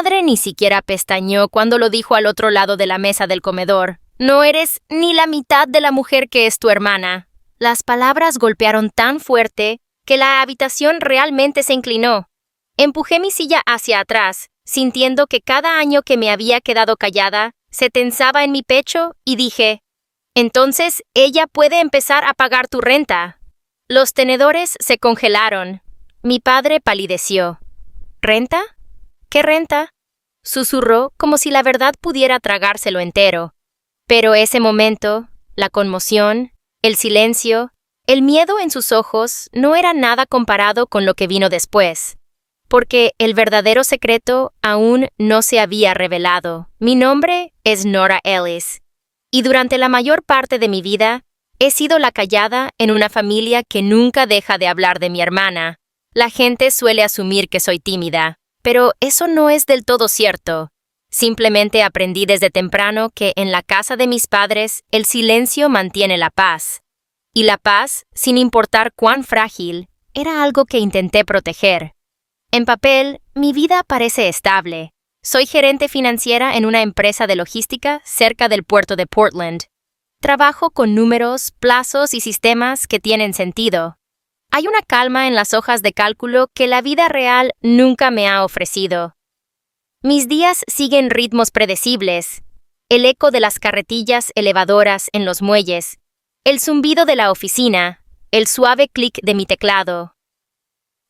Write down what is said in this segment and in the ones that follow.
padre ni siquiera pestañeó cuando lo dijo al otro lado de la mesa del comedor. No eres ni la mitad de la mujer que es tu hermana. Las palabras golpearon tan fuerte que la habitación realmente se inclinó. Empujé mi silla hacia atrás, sintiendo que cada año que me había quedado callada se tensaba en mi pecho y dije, «Entonces ella puede empezar a pagar tu renta». Los tenedores se congelaron. Mi padre palideció. «¿Renta? ¿Qué renta?», susurró como si la verdad pudiera tragárselo entero. Pero ese momento, la conmoción, el silencio, el miedo en sus ojos no era nada comparado con lo que vino después. Porque el verdadero secreto aún no se había revelado. Mi nombre es Nora Ellis, y durante la mayor parte de mi vida he sido la callada en una familia que nunca deja de hablar de mi hermana. La gente suele asumir que soy tímida, pero eso no es del todo cierto. Simplemente aprendí desde temprano que en la casa de mis padres el silencio mantiene la paz. Y la paz, sin importar cuán frágil, era algo que intenté proteger. En papel, mi vida parece estable. Soy gerente financiera en una empresa de logística cerca del puerto de Portland. Trabajo con números, plazos y sistemas que tienen sentido. Hay una calma en las hojas de cálculo que la vida real nunca me ha ofrecido. Mis días siguen ritmos predecibles. El eco de las carretillas elevadoras en los muelles, el zumbido de la oficina, el suave clic de mi teclado.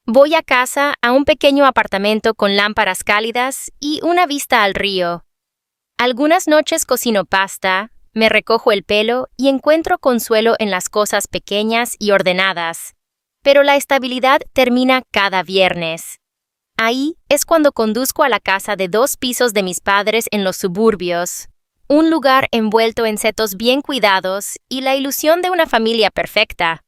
Voy a casa a un pequeño apartamento con lámparas cálidas y una vista al río. Algunas noches cocino pasta, me recojo el pelo y encuentro consuelo en las cosas pequeñas y ordenadas. Pero la estabilidad termina cada viernes. Ahí es cuando conduzco a la casa de 2 pisos de mis padres en los suburbios, un lugar envuelto en setos bien cuidados y la ilusión de una familia perfecta.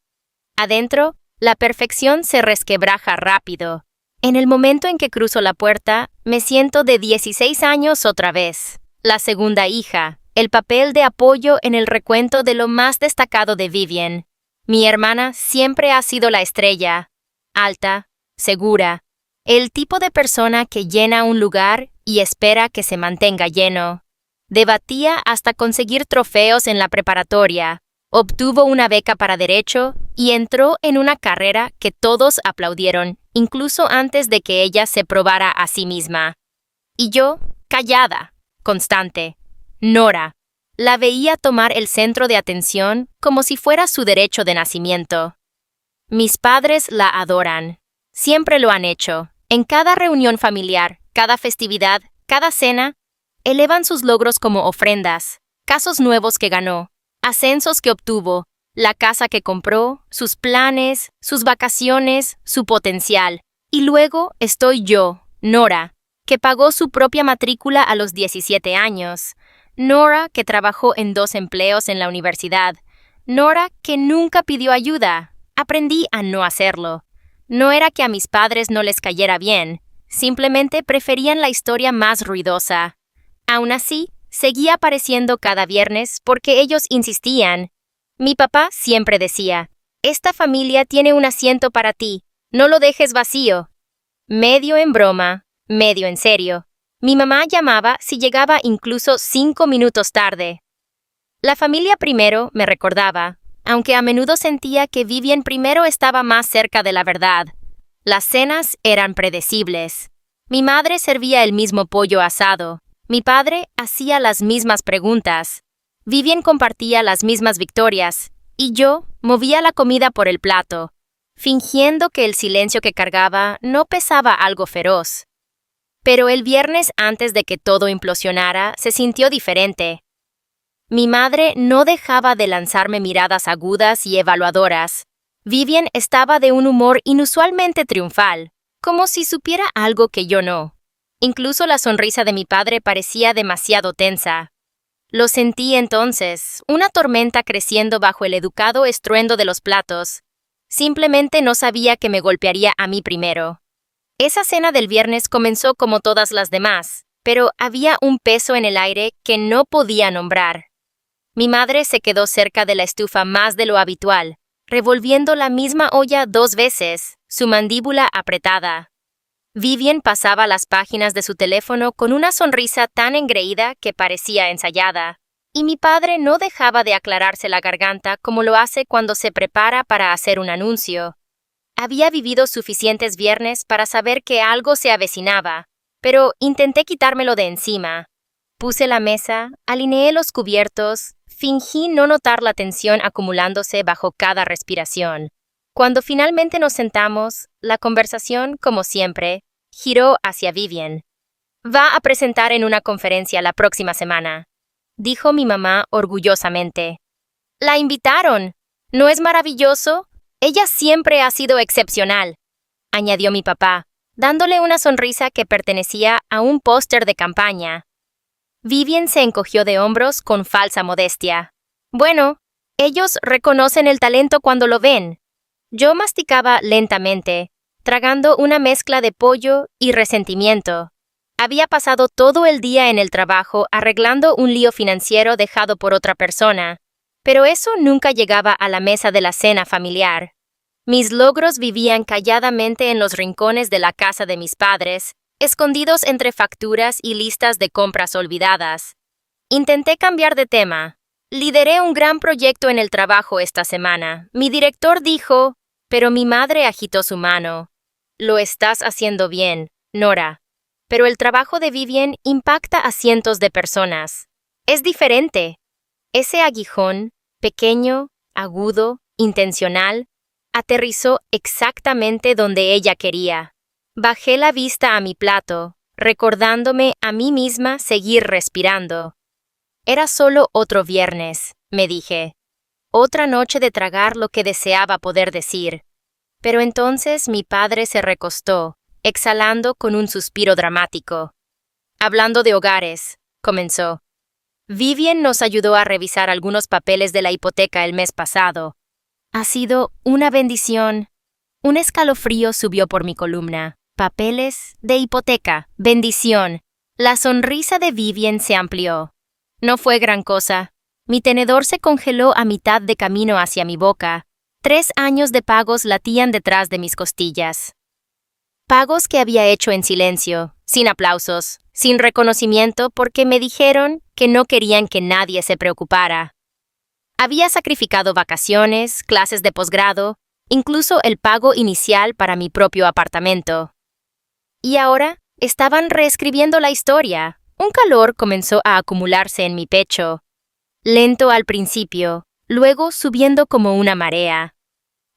Adentro, la perfección se resquebraja rápido. En el momento en que cruzo la puerta, me siento de 16 años otra vez. La segunda hija, el papel de apoyo en el recuento de lo más destacado de Vivian. Mi hermana siempre ha sido la estrella, alta, segura, el tipo de persona que llena un lugar y espera que se mantenga lleno. Debatía hasta conseguir trofeos en la preparatoria, obtuvo una beca para Derecho y entró en una carrera que todos aplaudieron, incluso antes de que ella se probara a sí misma. Y yo, callada, constante, Nora, la veía tomar el centro de atención como si fuera su derecho de nacimiento. Mis padres la adoran. Siempre lo han hecho. En cada reunión familiar, cada festividad, cada cena, elevan sus logros como ofrendas, casos nuevos que ganó, ascensos que obtuvo, la casa que compró, sus planes, sus vacaciones, su potencial. Y luego estoy yo, Nora, que pagó su propia matrícula a los 17 años. Nora, que trabajó en 2 empleos en la universidad. Nora, que nunca pidió ayuda. Aprendí a no hacerlo. No era que a mis padres no les cayera bien, simplemente preferían la historia más ruidosa. Aún así, seguía apareciendo cada viernes porque ellos insistían. Mi papá siempre decía, «Esta familia tiene un asiento para ti, no lo dejes vacío». Medio en broma, medio en serio. Mi mamá llamaba si llegaba incluso 5 minutos tarde. La familia primero me recordaba, aunque a menudo sentía que Vivian primero estaba más cerca de la verdad. Las cenas eran predecibles. Mi madre servía el mismo pollo asado. Mi padre hacía las mismas preguntas. Vivian compartía las mismas victorias, y yo movía la comida por el plato, fingiendo que el silencio que cargaba no pesaba algo feroz. Pero el viernes antes de que todo implosionara, se sintió diferente. Mi madre no dejaba de lanzarme miradas agudas y evaluadoras. Vivian estaba de un humor inusualmente triunfal, como si supiera algo que yo no. Incluso la sonrisa de mi padre parecía demasiado tensa. Lo sentí entonces, una tormenta creciendo bajo el educado estruendo de los platos. Simplemente no sabía que me golpearía a mí primero. Esa cena del viernes comenzó como todas las demás, pero había un peso en el aire que no podía nombrar. Mi madre se quedó cerca de la estufa más de lo habitual, revolviendo la misma olla 2 veces, su mandíbula apretada. Vivian pasaba las páginas de su teléfono con una sonrisa tan engreída que parecía ensayada, y mi padre no dejaba de aclararse la garganta como lo hace cuando se prepara para hacer un anuncio. Había vivido suficientes viernes para saber que algo se avecinaba, pero intenté quitármelo de encima. Puse la mesa, alineé los cubiertos, fingí no notar la tensión acumulándose bajo cada respiración. Cuando finalmente nos sentamos, la conversación, como siempre, giró hacia Vivian. Va a presentar en una conferencia la próxima semana, dijo mi mamá orgullosamente. La invitaron. ¿No es maravilloso? Ella siempre ha sido excepcional, añadió mi papá, dándole una sonrisa que pertenecía a un póster de campaña. Vivian se encogió de hombros con falsa modestia. Bueno, ellos reconocen el talento cuando lo ven. Yo masticaba lentamente, tragando una mezcla de pollo y resentimiento. Había pasado todo el día en el trabajo arreglando un lío financiero dejado por otra persona, pero eso nunca llegaba a la mesa de la cena familiar. Mis logros vivían calladamente en los rincones de la casa de mis padres, escondidos entre facturas y listas de compras olvidadas. Intenté cambiar de tema. Lideré un gran proyecto en el trabajo esta semana. Mi director dijo, pero mi madre agitó su mano. Lo estás haciendo bien, Nora. Pero el trabajo de Vivian impacta a cientos de personas. Es diferente. Ese aguijón, pequeño, agudo, intencional, aterrizó exactamente donde ella quería. Bajé la vista a mi plato, recordándome a mí misma seguir respirando. Era solo otro viernes, me dije. Otra noche de tragar lo que deseaba poder decir. Pero entonces mi padre se recostó, exhalando con un suspiro dramático. Hablando de hogares, comenzó. Vivian nos ayudó a revisar algunos papeles de la hipoteca el mes pasado. Ha sido una bendición. Un escalofrío subió por mi columna. Papeles de hipoteca. Bendición. La sonrisa de Vivian se amplió. No fue gran cosa. Mi tenedor se congeló a mitad de camino hacia mi boca. 3 años de pagos latían detrás de mis costillas. Pagos que había hecho en silencio, sin aplausos, sin reconocimiento porque me dijeron que no querían que nadie se preocupara. Había sacrificado vacaciones, clases de posgrado, incluso el pago inicial para mi propio apartamento. Y ahora estaban reescribiendo la historia. Un calor comenzó a acumularse en mi pecho. Lento al principio, luego subiendo como una marea.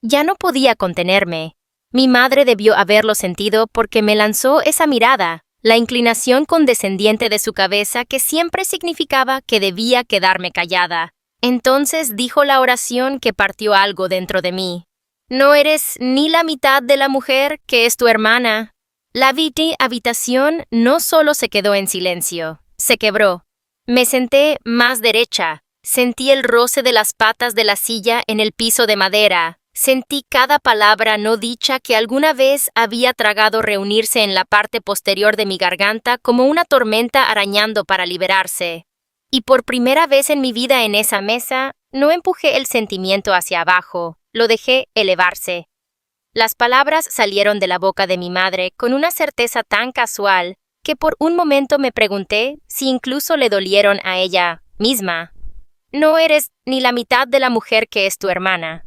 Ya no podía contenerme. Mi madre debió haberlo sentido porque me lanzó esa mirada, la inclinación condescendiente de su cabeza que siempre significaba que debía quedarme callada. Entonces dijo la oración que partió algo dentro de mí. No eres ni la mitad de la mujer que es tu hermana. La habitación no solo se quedó en silencio, se quebró. Me senté más derecha, sentí el roce de las patas de la silla en el piso de madera, sentí cada palabra no dicha que alguna vez había tragado reunirse en la parte posterior de mi garganta como una tormenta arañando para liberarse. Y por primera vez en mi vida en esa mesa, no empujé el sentimiento hacia abajo, lo dejé elevarse. Las palabras salieron de la boca de mi madre con una certeza tan casual que por un momento me pregunté si incluso le dolieron a ella misma. No eres ni la mitad de la mujer que es tu hermana.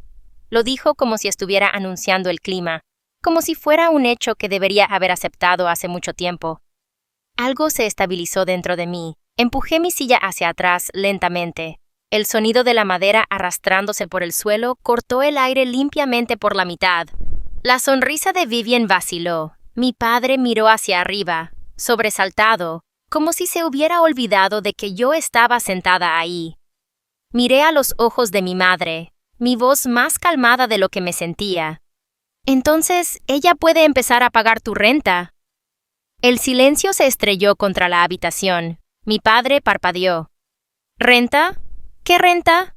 Lo dijo como si estuviera anunciando el clima, como si fuera un hecho que debería haber aceptado hace mucho tiempo. Algo se estabilizó dentro de mí. Empujé mi silla hacia atrás lentamente. El sonido de la madera arrastrándose por el suelo cortó el aire limpiamente por la mitad. La sonrisa de Vivian vaciló. Mi padre miró hacia arriba, sobresaltado, como si se hubiera olvidado de que yo estaba sentada ahí. Miré a los ojos de mi madre, mi voz más calmada de lo que me sentía. Entonces, ella puede empezar a pagar tu renta. El silencio se estrelló contra la habitación. Mi padre parpadeó. ¿Renta? ¿Qué renta?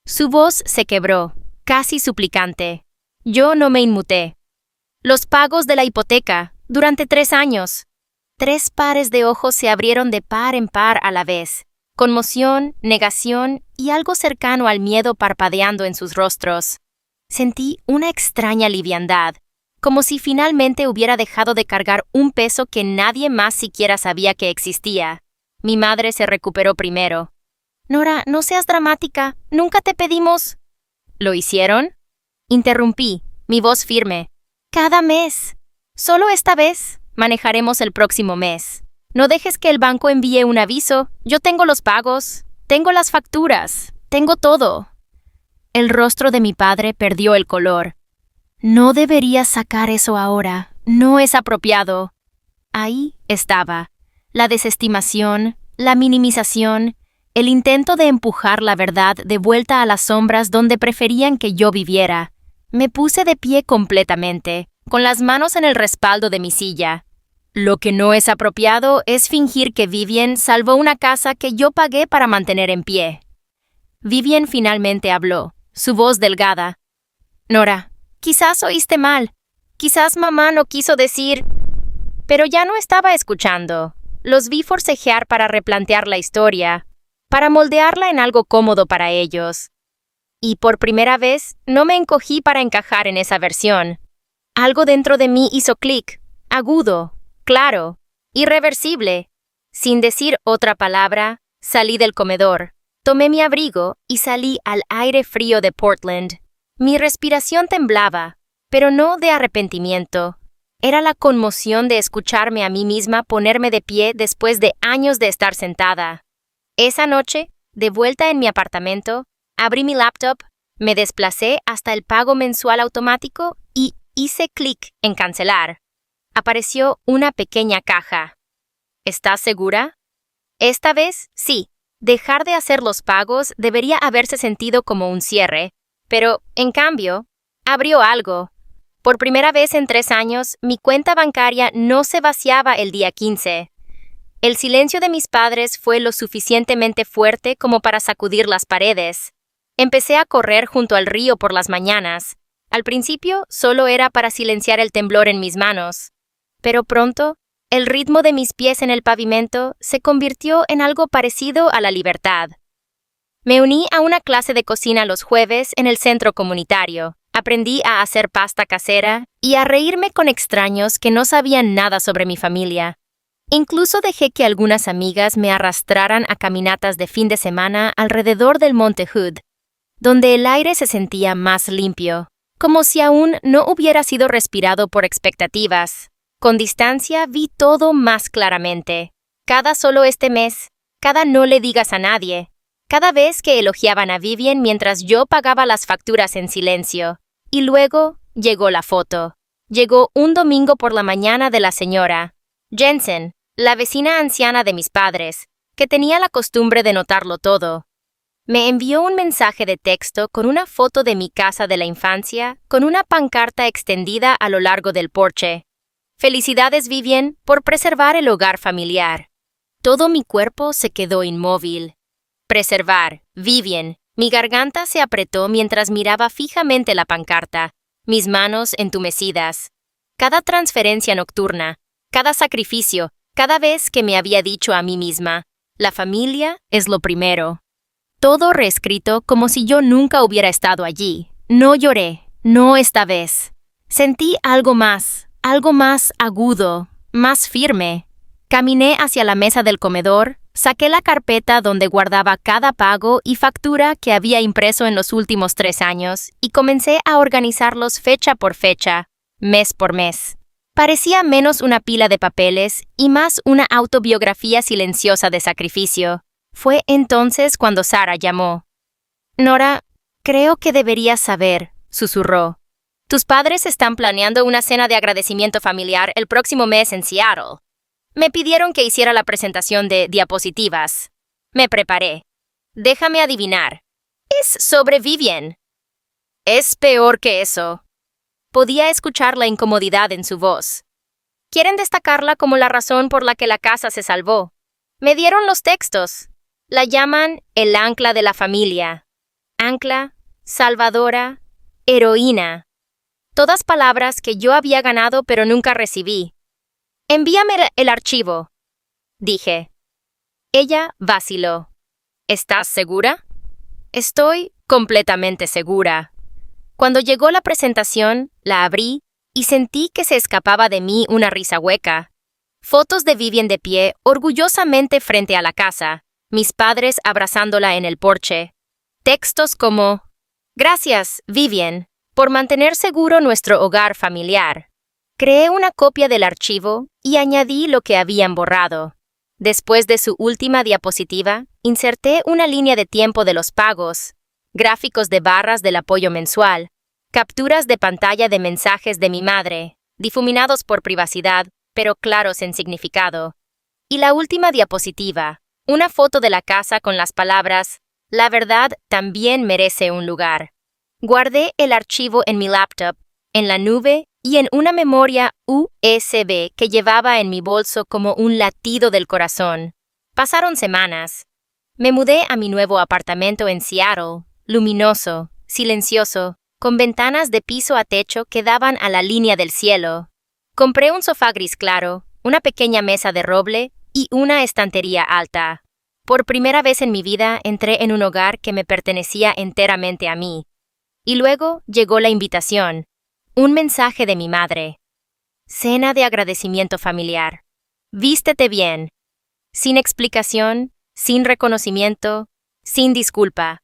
Su voz se quebró, casi suplicante. Yo no me inmuté. Los pagos de la hipoteca, durante 3 años. 3 pares de ojos se abrieron de par en par a la vez. Conmoción, negación y algo cercano al miedo parpadeando en sus rostros. Sentí una extraña liviandad, como si finalmente hubiera dejado de cargar un peso que nadie más siquiera sabía que existía. Mi madre se recuperó primero. «Nora, no seas dramática. Nunca te pedimos...» «¿Lo hicieron?» Interrumpí, mi voz firme. «Cada mes. Solo esta vez. Manejaremos el próximo mes. No dejes que el banco envíe un aviso. Yo tengo los pagos. Tengo las facturas. Tengo todo». El rostro de mi padre perdió el color. «No deberías sacar eso ahora. No es apropiado». Ahí estaba. La desestimación, la minimización, el intento de empujar la verdad de vuelta a las sombras donde preferían que yo viviera. Me puse de pie completamente, con las manos en el respaldo de mi silla. Lo que no es apropiado es fingir que Vivian salvó una casa que yo pagué para mantener en pie. Vivian finalmente habló, su voz delgada. «Nora, quizás oíste mal. Quizás mamá no quiso decir...» Pero ya no estaba escuchando. Los vi forcejear para replantear la historia, para moldearla en algo cómodo para ellos. Y por primera vez no me encogí para encajar en esa versión. Algo dentro de mí hizo clic, agudo, claro, irreversible. Sin decir otra palabra, salí del comedor. Tomé mi abrigo y salí al aire frío de Portland. Mi respiración temblaba, pero no de arrepentimiento. Era la conmoción de escucharme a mí misma ponerme de pie después de años de estar sentada. Esa noche, de vuelta en mi apartamento, abrí mi laptop, me desplacé hasta el pago mensual automático y hice clic en cancelar. Apareció una pequeña caja. ¿Estás segura? Esta vez, sí. Dejar de hacer los pagos debería haberse sentido como un cierre, pero, en cambio, abrió algo. Por primera vez en 3 años, mi cuenta bancaria no se vaciaba el día 15. El silencio de mis padres fue lo suficientemente fuerte como para sacudir las paredes. Empecé a correr junto al río por las mañanas. Al principio, solo era para silenciar el temblor en mis manos. Pero pronto, el ritmo de mis pies en el pavimento se convirtió en algo parecido a la libertad. Me uní a una clase de cocina los jueves en el centro comunitario. Aprendí a hacer pasta casera y a reírme con extraños que no sabían nada sobre mi familia. Incluso dejé que algunas amigas me arrastraran a caminatas de fin de semana alrededor del Monte Hood, donde el aire se sentía más limpio, como si aún no hubiera sido respirado por expectativas. Con distancia vi todo más claramente. Cada solo este mes, cada no le digas a nadie, cada vez que elogiaban a Vivian mientras yo pagaba las facturas en silencio. Y luego llegó la foto. Llegó un domingo por la mañana de la señora Jensen, la vecina anciana de mis padres, que tenía la costumbre de notarlo todo. Me envió un mensaje de texto con una foto de mi casa de la infancia, con una pancarta extendida a lo largo del porche. «Felicidades, Vivian, por preservar el hogar familiar». Todo mi cuerpo se quedó inmóvil. Preservar, Vivian. Mi garganta se apretó mientras miraba fijamente la pancarta, mis manos entumecidas. Cada transferencia nocturna, cada sacrificio, cada vez que me había dicho a mí misma, la familia es lo primero. Todo reescrito como si yo nunca hubiera estado allí. No lloré, no esta vez. Sentí algo más agudo, más firme. Caminé hacia la mesa del comedor, saqué la carpeta donde guardaba cada pago y factura que había impreso en los últimos 3 años y comencé a organizarlos fecha por fecha, mes por mes. Parecía menos una pila de papeles y más una autobiografía silenciosa de sacrificio. Fue entonces cuando Sara llamó. «Nora, creo que deberías saber», susurró. «Tus padres están planeando una cena de agradecimiento familiar el próximo mes en Seattle. Me pidieron que hiciera la presentación de diapositivas. Me preparé. Déjame adivinar. Es sobre Vivian». «Es peor que eso». Podía escuchar la incomodidad en su voz. «Quieren destacarla como la razón por la que la casa se salvó. Me dieron los textos. La llaman el ancla de la familia. Ancla, salvadora, heroína. Todas palabras que yo había ganado pero nunca recibí. «Envíame el archivo», dije. Ella vaciló. «¿Estás segura?» «Estoy completamente segura». Cuando llegó la presentación, la abrí y sentí que se escapaba de mí una risa hueca. Fotos de Vivian de pie, orgullosamente frente a la casa, mis padres abrazándola en el porche. Textos como: «Gracias, Vivian, por mantener seguro nuestro hogar familiar». Creé una copia del archivo y añadí lo que habían borrado. Después de su última diapositiva, inserté una línea de tiempo de los pagos, gráficos de barras del apoyo mensual, capturas de pantalla de mensajes de mi madre, difuminados por privacidad, pero claros en significado. Y la última diapositiva, una foto de la casa con las palabras: «La verdad también merece un lugar». Guardé el archivo en mi laptop, en la nube y en una memoria USB que llevaba en mi bolso como un latido del corazón. Pasaron semanas. Me mudé a mi nuevo apartamento en Seattle, luminoso, silencioso, con ventanas de piso a techo que daban a la línea del cielo. Compré un sofá gris claro, una pequeña mesa de roble y una estantería alta. Por primera vez en mi vida entré en un hogar que me pertenecía enteramente a mí. Y luego llegó la invitación. Un mensaje de mi madre. Cena de agradecimiento familiar. Vístete bien. Sin explicación, sin reconocimiento, sin disculpa.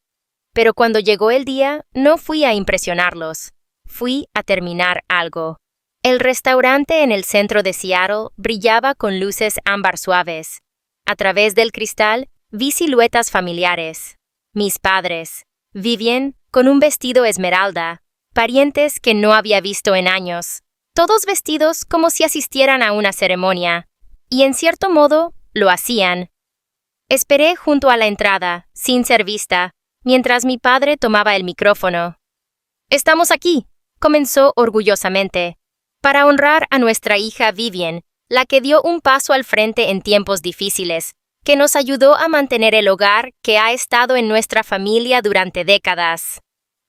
Pero cuando llegó el día, no fui a impresionarlos. Fui a terminar algo. El restaurante en el centro de Seattle brillaba con luces ámbar suaves. A través del cristal vi siluetas familiares. Mis padres. Vivian, con un vestido esmeralda. Parientes que no había visto en años. Todos vestidos como si asistieran a una ceremonia. Y en cierto modo, lo hacían. Esperé junto a la entrada, sin ser vista, mientras mi padre tomaba el micrófono. «Estamos aquí», comenzó orgullosamente, «para honrar a nuestra hija Vivian, la que dio un paso al frente en tiempos difíciles, que nos ayudó a mantener el hogar que ha estado en nuestra familia durante décadas».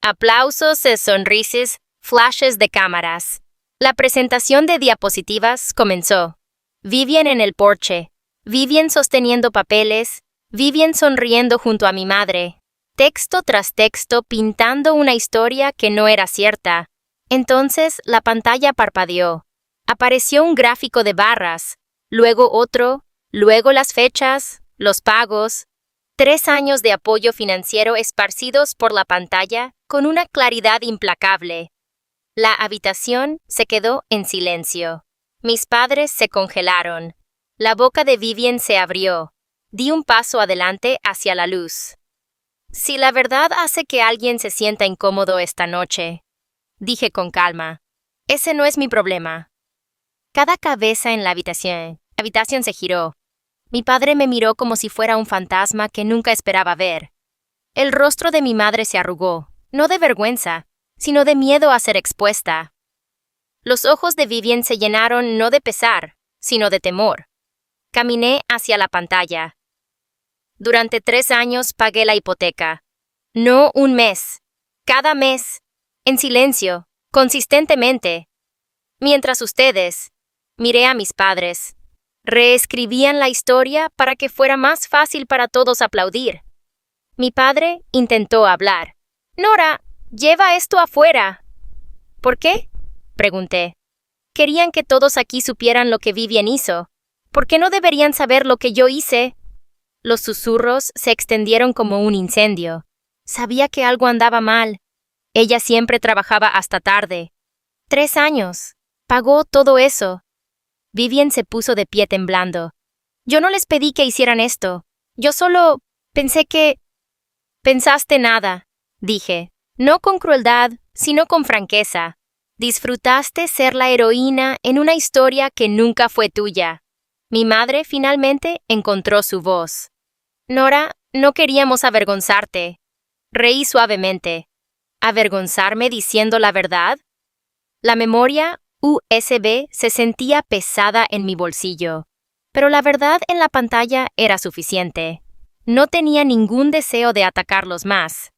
Aplausos, sonrisas, flashes de cámaras. La presentación de diapositivas comenzó. Vivian en el porche, Vivian sosteniendo papeles, Vivian sonriendo junto a mi madre. Texto tras texto pintando una historia que no era cierta. Entonces la pantalla parpadeó. Apareció un gráfico de barras, luego otro, luego las fechas, los pagos. 3 años de apoyo financiero esparcidos por la pantalla con una claridad implacable. La habitación se quedó en silencio. Mis padres se congelaron. La boca de Vivian se abrió. Di un paso adelante hacia la luz. «Si la verdad hace que alguien se sienta incómodo esta noche», dije con calma, «ese no es mi problema». Cada cabeza en la habitación se giró. Mi padre me miró como si fuera un fantasma que nunca esperaba ver. El rostro de mi madre se arrugó, no de vergüenza, sino de miedo a ser expuesta. Los ojos de Vivian se llenaron no de pesar, sino de temor. Caminé hacia la pantalla. Durante 3 años pagué la hipoteca. No un mes. Cada mes. En silencio, consistentemente. Mientras ustedes, miré a mis padres, reescribían la historia para que fuera más fácil para todos aplaudir. Mi padre intentó hablar. «Nora, lleva esto afuera». «¿Por qué?», pregunté. «Querían que todos aquí supieran lo que Vivian hizo. ¿Por qué no deberían saber lo que yo hice?» Los susurros se extendieron como un incendio. Sabía que algo andaba mal. Ella siempre trabajaba hasta tarde. 3 años. Pagó todo eso. Vivian se puso de pie temblando. «Yo no les pedí que hicieran esto. Yo solo pensé que...». «Pensaste nada», dije. No con crueldad, sino con franqueza. Disfrutaste ser la heroína en una historia que nunca fue tuya. Mi madre finalmente encontró su voz. «Nora, no queríamos avergonzarte». Reí suavemente. ¿Avergonzarme diciendo la verdad? La memoria USB se sentía pesada en mi bolsillo, pero la verdad en la pantalla era suficiente. No tenía ningún deseo de atacarlos más.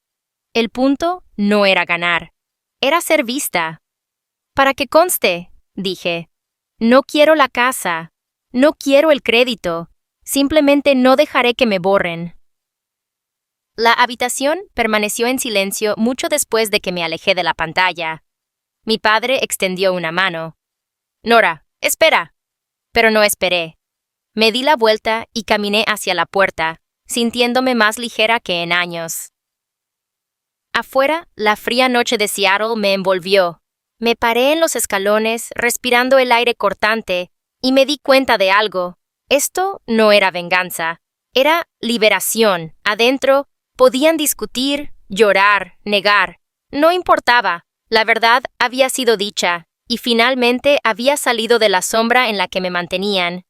El punto no era ganar, era ser vista. «Para que conste», dije, «no quiero la casa, no quiero el crédito, simplemente no dejaré que me borren». La habitación permaneció en silencio mucho después de que me alejé de la pantalla. Mi padre extendió una mano. Nora, espera. Pero no esperé. Me di la vuelta y caminé hacia la puerta, sintiéndome más ligera que en años. Afuera, la fría noche de Seattle me envolvió. Me paré en los escalones, respirando el aire cortante, y me di cuenta de algo. Esto no era venganza, era liberación. Adentro, podían discutir, llorar, negar. No importaba, la verdad había sido dicha, y finalmente había salido de la sombra en la que me mantenían.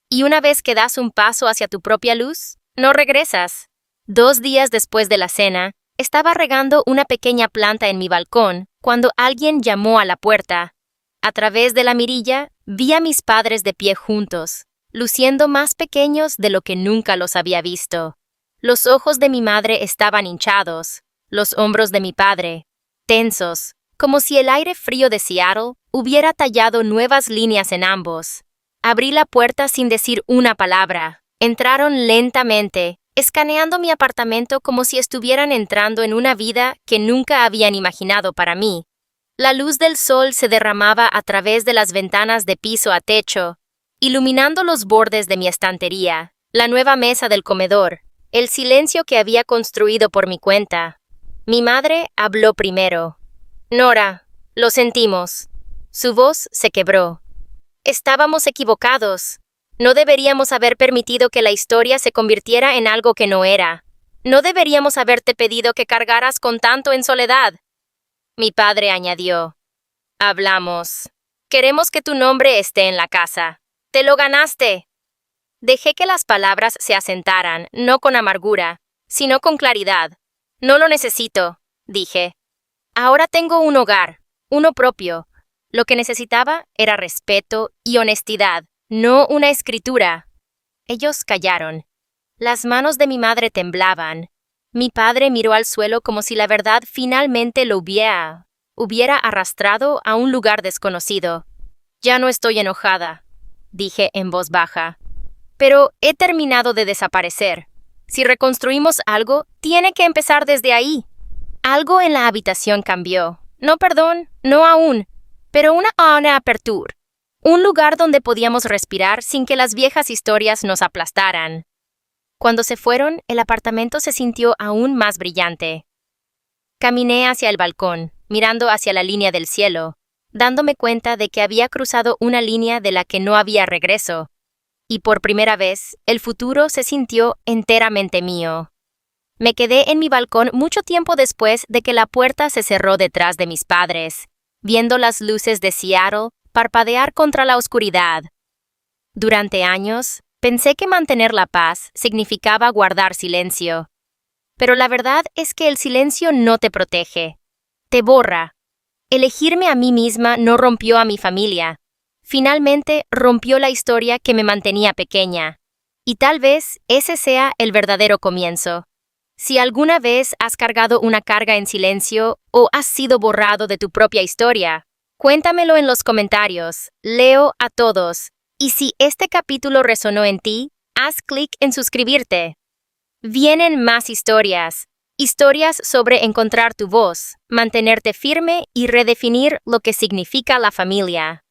Y una vez que das un paso hacia tu propia luz, no regresas. 2 días después de la cena, estaba regando una pequeña planta en mi balcón cuando alguien llamó a la puerta. A través de la mirilla, vi a mis padres de pie juntos, luciendo más pequeños de lo que nunca los había visto. Los ojos de mi madre estaban hinchados, los hombros de mi padre, tensos, como si el aire frío de Seattle hubiera tallado nuevas líneas en ambos. Abrí la puerta sin decir una palabra. Entraron lentamente, escaneando mi apartamento como si estuvieran entrando en una vida que nunca habían imaginado para mí. La luz del sol se derramaba a través de las ventanas de piso a techo, iluminando los bordes de mi estantería, la nueva mesa del comedor, el silencio que había construido por mi cuenta. Mi madre habló primero. Nora, lo sentimos. Su voz se quebró. Estábamos equivocados. No deberíamos haber permitido que la historia se convirtiera en algo que no era. No deberíamos haberte pedido que cargaras con tanto en soledad. Mi padre añadió. Hablamos. Queremos que tu nombre esté en la casa. ¡Te lo ganaste! Dejé que las palabras se asentaran, no con amargura, sino con claridad. No lo necesito, dije. Ahora tengo un hogar, uno propio. Lo que necesitaba era respeto y honestidad, no una escritura. Ellos callaron. Las manos de mi madre temblaban. Mi padre miró al suelo como si la verdad finalmente lo hubiera arrastrado a un lugar desconocido. Ya no estoy enojada, dije en voz baja. Pero he terminado de desaparecer. Si reconstruimos algo, tiene que empezar desde ahí. Algo en la habitación cambió. No, perdón, no aún, pero una apertura. Un lugar donde podíamos respirar sin que las viejas historias nos aplastaran. Cuando se fueron, el apartamento se sintió aún más brillante. Caminé hacia el balcón, mirando hacia la línea del cielo, dándome cuenta de que había cruzado una línea de la que no había regreso. Y por primera vez, el futuro se sintió enteramente mío. Me quedé en mi balcón mucho tiempo después de que la puerta se cerró detrás de mis padres, viendo las luces de Seattle parpadear contra la oscuridad. Durante años, pensé que mantener la paz significaba guardar silencio. Pero la verdad es que el silencio no te protege. Te borra. Elegirme a mí misma no rompió a mi familia. Finalmente rompió la historia que me mantenía pequeña. Y tal vez ese sea el verdadero comienzo. Si alguna vez has cargado una carga en silencio o has sido borrado de tu propia historia, cuéntamelo en los comentarios. Leo a todos. Y si este capítulo resonó en ti, haz clic en suscribirte. Vienen más historias. Historias sobre encontrar tu voz, mantenerte firme y redefinir lo que significa la familia.